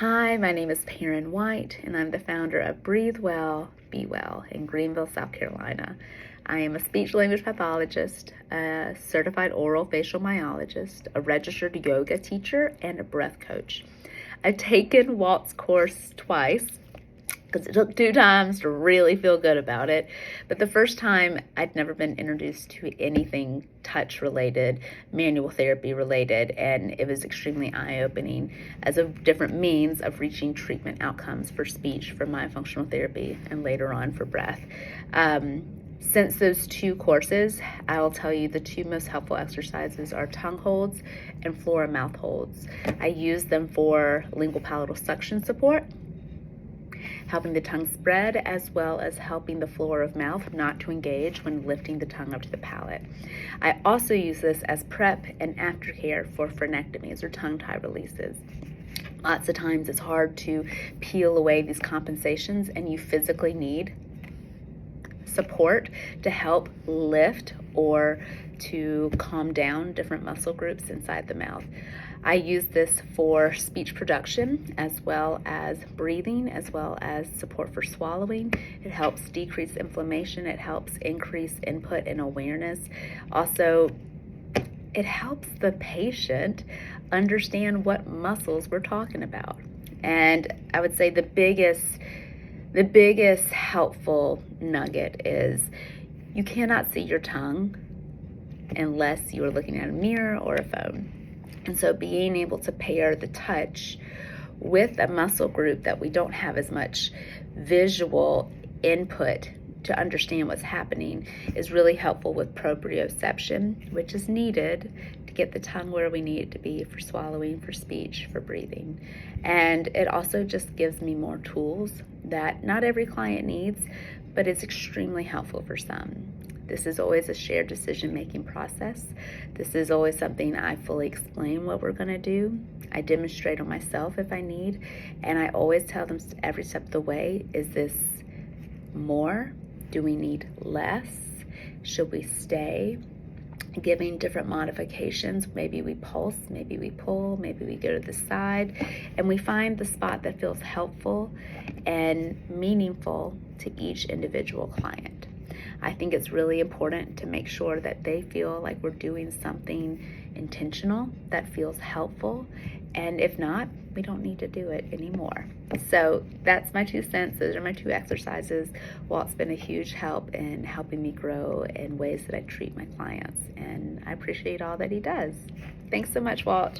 Hi, my name is Perrin White, and I'm the founder of Breathe Well, Be Well in Greenville, South Carolina. I am a speech-language pathologist, a certified oral facial myologist, a registered yoga teacher, and a breath coach. I've taken Walt's course twice because it took 2 times to really feel good about it. But the first time, I'd never been introduced to anything touch-related, manual therapy-related, and it was extremely eye-opening as a different means of reaching treatment outcomes for speech, for myofunctional therapy, and later on for breath. Since those 2 courses, I will tell you the 2 most helpful exercises are tongue holds and floor and mouth holds. I use them for lingual palatal suction support, helping the tongue spread, as well as helping the floor of mouth not to engage when lifting the tongue up to the palate. I also use this as prep and aftercare for frenectomies or tongue tie releases. Lots of times it's hard to peel away these compensations, and you physically need support to help lift or to calm down different muscle groups inside the mouth. I use this for speech production, as well as breathing, as well as support for swallowing. It helps decrease inflammation. It helps increase input and awareness. Also, it helps the patient understand what muscles we're talking about. And I would say the biggest helpful nugget is you cannot see your tongue unless you are looking at a mirror or a phone. And so being able to pair the touch with a muscle group that we don't have as much visual input to understand what's happening is really helpful with proprioception, which is needed to get the tongue where we need it to be for swallowing, for speech, for breathing. And it also just gives me more tools that not every client needs, but it's extremely helpful for some. This is always a shared decision-making process. This is always something I fully explain what we're gonna do. I demonstrate on myself if I need, and I always tell them every step of the way, is this more? Do we need less? Should we stay? Giving different modifications. Maybe we pulse, maybe we pull, maybe we go to the side, and we find the spot that feels helpful and meaningful to each individual client. I think it's really important to make sure that they feel like we're doing something intentional that feels helpful, and if not, we don't need to do it anymore. So that's my 2 cents. Those are my 2 exercises. Walt's been a huge help in helping me grow in ways that I treat my clients, and I appreciate all that he does. Thanks so much, Walt.